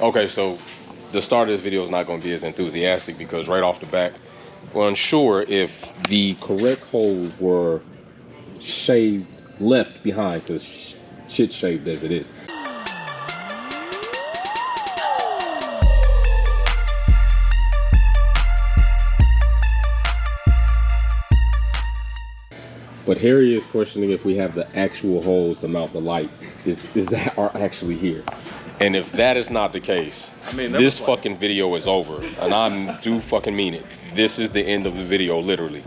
Okay, so the start of this video is not going to be as enthusiastic because right off the bat, we're unsure if the correct holes were left behind because shit's shaved as it is. But Harry is questioning if we have the actual holes to mount the lights are actually here. And if that is not the case, I mean, this fucking video is over. And I do fucking mean it. This is the end of the video, literally.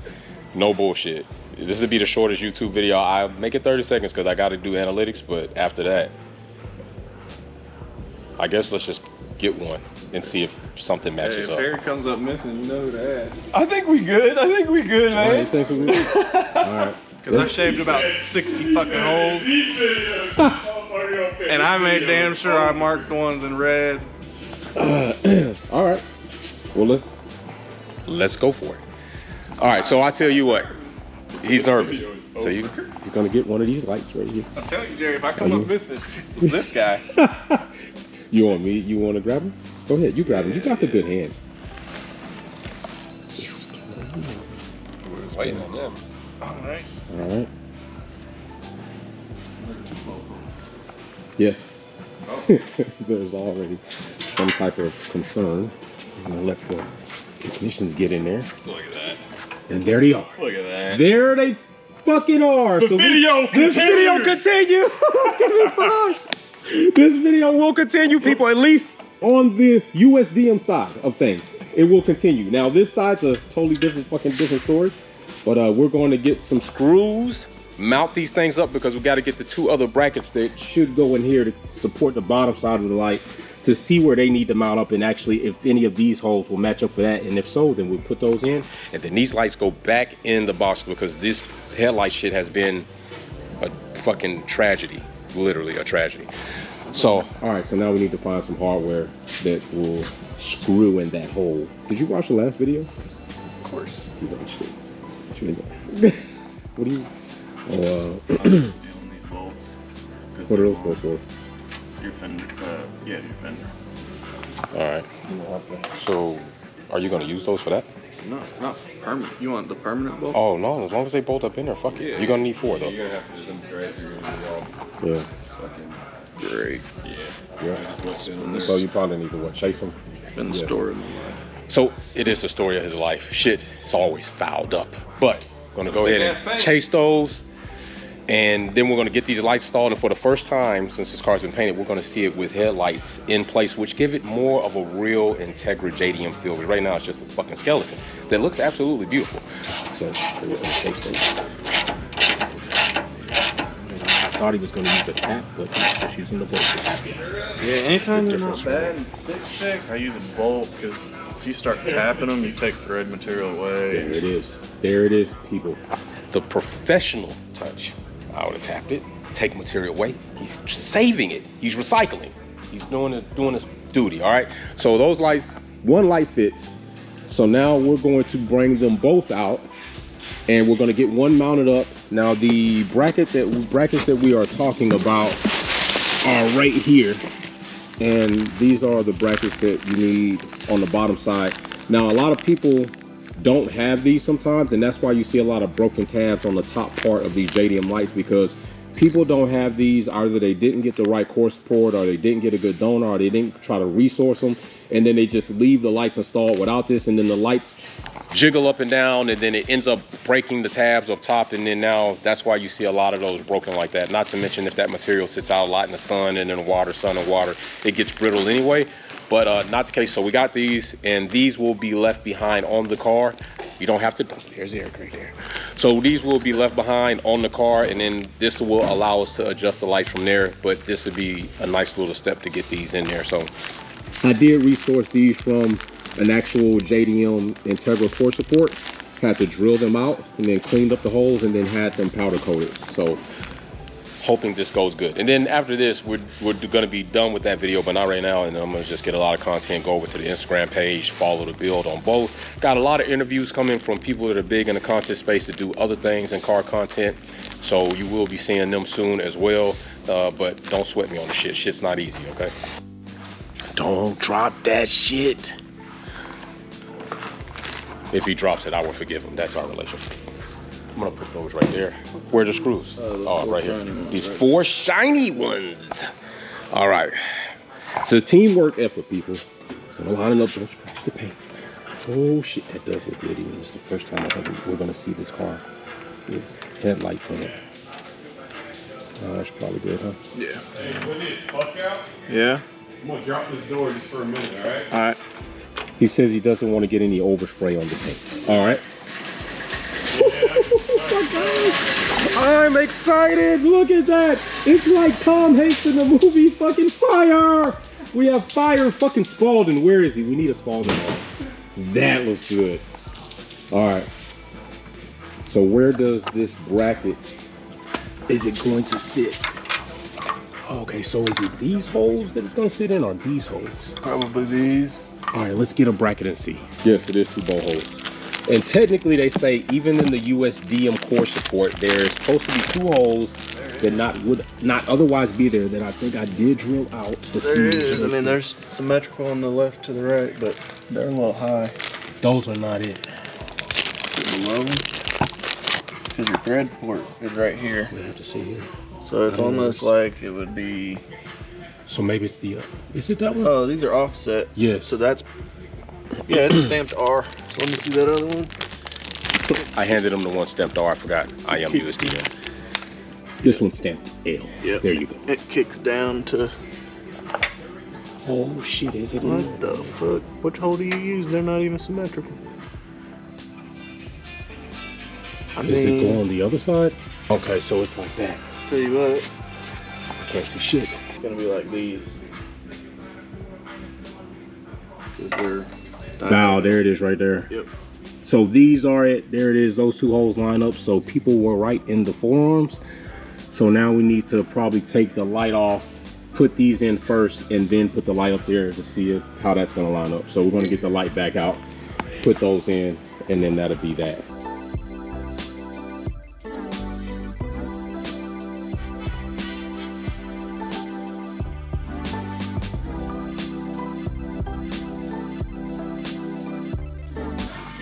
No bullshit. This would be the shortest YouTube video. I'll make it 30 seconds because I got to do analytics. But after that, I guess let's just get one and see if something matches up. If Harry comes up missing, you know who to ask. I think we good, man. All right, thanks for All right. Because I shaved about 60 fucking holes. And I made damn sure I marked the ones in red. All right. Well, let's go for it. All right, so I tell you what. He's nervous. So you're going to get one of these lights right here. I'm telling you, Jerry, if I come up missing, it's this guy. You want me? You want to grab him? Go ahead, you grab him. You got the good hands. We're just waiting on them. All right. All right. Yes. Oh. There's already some type of concern. I'm gonna let the technicians get in there. Look at that. And there they are. Look at that. There they fucking are. This video continue. This video will continue, people, at least on the USDM side of things. It will continue. Now, this side's a totally different story. But we're going to get some screws, mount these things up because we got to get the two other brackets that should go in here to support the bottom side of the light to see where they need to mount up and actually if any of these holes will match up for that. And if so, then we'll put those in. And then these lights go back in the box because this headlight shit has been a fucking tragedy, literally a tragedy. So, all right, so now we need to find some hardware that will screw in that hole. Did you watch the last video? Of course. You watched it. What do you? What are those bolts for? Your fender. Yeah, your fender. All right. So, are you going to use those for that? No, not permanent. You want the permanent bolt? Oh no, as long as they bolt up in there, fuck it. Yeah. You're going to need 4 though. You're going to have to do them threads. You're going to do all Yeah. fucking Great. Yeah. So you probably need to what? Chase them. Been the story of my life. So it is the story of his life. Shit, it's always fouled up. But we're gonna go ahead and chase those, and then we're gonna get these lights installed. And for the first time since this car's been painted, we're gonna see it with headlights in place, which give it more of a real Integra JDM feel. Because right now it's just a fucking skeleton that looks absolutely beautiful. So we're gonna chase those. I thought he was gonna use a tap, but he's just using the bolt to tap it. Yeah, anytime they're not bad and thick, I use a bolt because if you start tapping them, you take thread material away. There it is. There it is, people. The professional touch. I would have tapped it, take material away. He's saving it. He's recycling. He's doing his duty, all right? So those lights, one light fits. So now we're going to bring them both out and we're gonna get one mounted up. Now the brackets that we are talking about are right here. And these are the brackets that you need on the bottom side. Now, a lot of people don't have these sometimes, and that's why you see a lot of broken tabs on the top part of these JDM lights because people don't have these. Either they didn't get the right core support, or they didn't get a good donor, or they didn't try to resource them, and then they just leave the lights installed without this, and then the lights jiggle up and down, and then it ends up breaking the tabs up top, and then now that's why you see a lot of those broken like that. Not to mention if that material sits out a lot in the sun and in the water, it gets brittle anyway. But not the case. So we got these, and these will be left behind on the car. You don't have to, there's Eric right there. So these will be left behind on the car, and then this will allow us to adjust the lights from there. But this would be a nice little step to get these in there. So I did resource these from an actual JDM Integra core support. Had to drill them out and then cleaned up the holes and then had them powder coated. So hoping this goes good. And then after this, we're gonna be done with that video, but not right now. And I'm gonna just get a lot of content, go over to the Instagram page, follow the build on both. Got a lot of interviews coming from people that are big in the content space to do other things in car content. So you will be seeing them soon as well. But don't sweat me on the shit. Shit's not easy, okay? Don't drop that shit. If he drops it, I will forgive him. That's our relationship. I'm gonna put those right there. Where are the screws? Oh, right here. These 4 shiny ones. All right. It's a teamwork effort, people. It's gonna line it up. Don't scratch the paint. Oh shit, that does look good. Even it's the first time I think we're gonna see this car with headlights in it. That's probably good, huh? Yeah. Hey, what is fuck out? Yeah. I'm gonna drop this door just for a minute, all right? All right. He says he doesn't want to get any overspray on the paint. All right. Oh my gosh. I'm excited. Look at that. It's like Tom Hanks in the movie fucking Fire. We have Fire fucking Spalding. Where is he? We need a Spalding on. That looks good. All right. So where does this bracket, is it going to sit? Okay, so is it these holes that it's gonna sit in or these holes? Probably these. All right, let's get a bracket and see. Yes, it is 2 bolt holes. And technically they say even in the USDM core support, there's supposed to be 2 holes that would not otherwise be there that I think I did drill out to see. There it is. I mean, there's symmetrical on the left to the right, but they're a little high. Those are not it. Below them. Because your thread port is right here. We have to see here. So it's almost like it would be. So maybe it's the, is it that one? Oh, these are offset. Yes. So that's, yeah, it's stamped R. So let me see that other one. I handed him the one stamped R, I forgot. I am USDM. This one's stamped L. Yep. There you go. It kicks down to. Oh shit, is it in What there? the fuck? Which hole do you use? They're not even symmetrical. Does it go on the other side? Okay, so it's like that. Tell you what, I can't see shit. it's gonna be like these. Cause they're. Wow, there it is right there. Yep. So these are it. There it is. Those 2 holes line up. So people were right in the forearms. So now we need to probably take the light off, put these in first, and then put the light up there to see how that's going to line up. So we're going to get the light back out, put those in, and then that'll be that.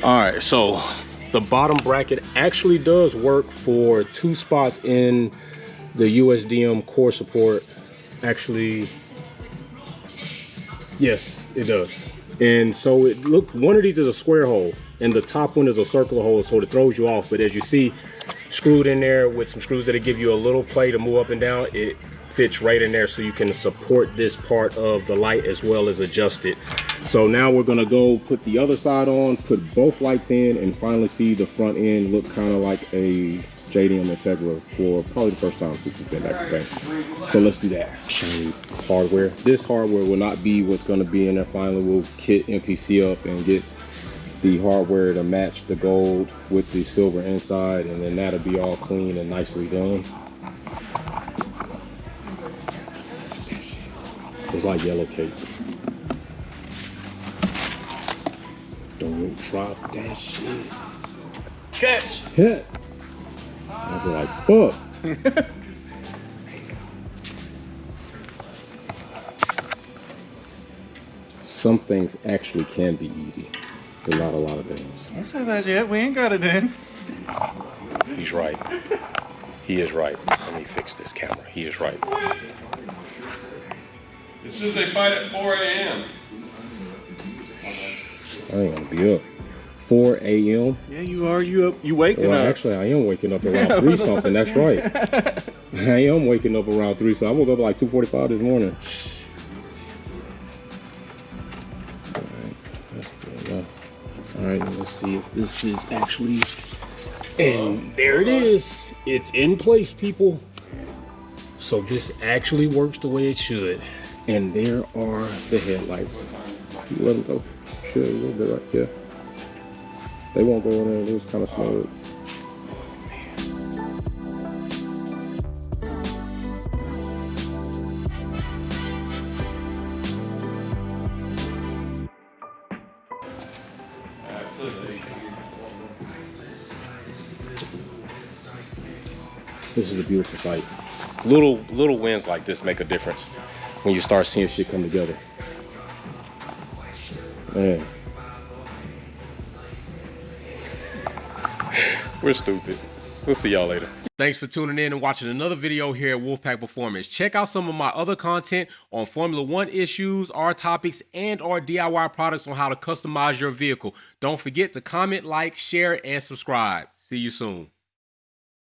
All right, so the bottom bracket actually does work for 2 spots in the USDM core support. Actually, yes, it does. And so it look, one of these is a square hole and the top one is a circular hole, so it throws you off. But as you see, screwed in there with some screws that'll give you a little play to move up and down, it fits right in there, so you can support this part of the light as well as adjust it. So now we're gonna go put the other side on, put both lights in, and finally see the front end look kind of like a JDM Integra for probably the first time since it's been back from paint. So let's do that. Shiny hardware. This hardware will not be what's gonna be in there. Finally, we'll kit MPC up and get the hardware to match the gold with the silver inside, and then that'll be all clean and nicely done. It's like yellow cake. Don't drop that shit. Catch. Hit. I'll be like, fuck. Some things actually can be easy, but not a lot of things. Don't say that yet. We ain't got it in. He's right. He is right. Let me fix this camera. He is right. It says they fight at 4 a.m. I ain't gonna be up. 4 a.m. Yeah, you are. You up? You waking Well, up? actually, I am waking up around 3 something. That's right. I am waking up around 3. So I woke up like 2:45 this morning. All right, that's good enough. All right, let's see if this is actually. And there it is. It's in place, people. So this actually works the way it should. And there are the headlights. You let them go. Should a little bit right there. They won't go in there. It was kind of smooth. This is a beautiful sight. Little wins like this make a difference when you start seeing shit come together. Man. We're stupid. We'll see y'all later. Thanks for tuning in and watching another video here at Wolfpack Performance. Check out some of my other content on Formula One issues, our topics, and our DIY products on how to customize your vehicle. Don't forget to comment, like, share, and subscribe. See you soon.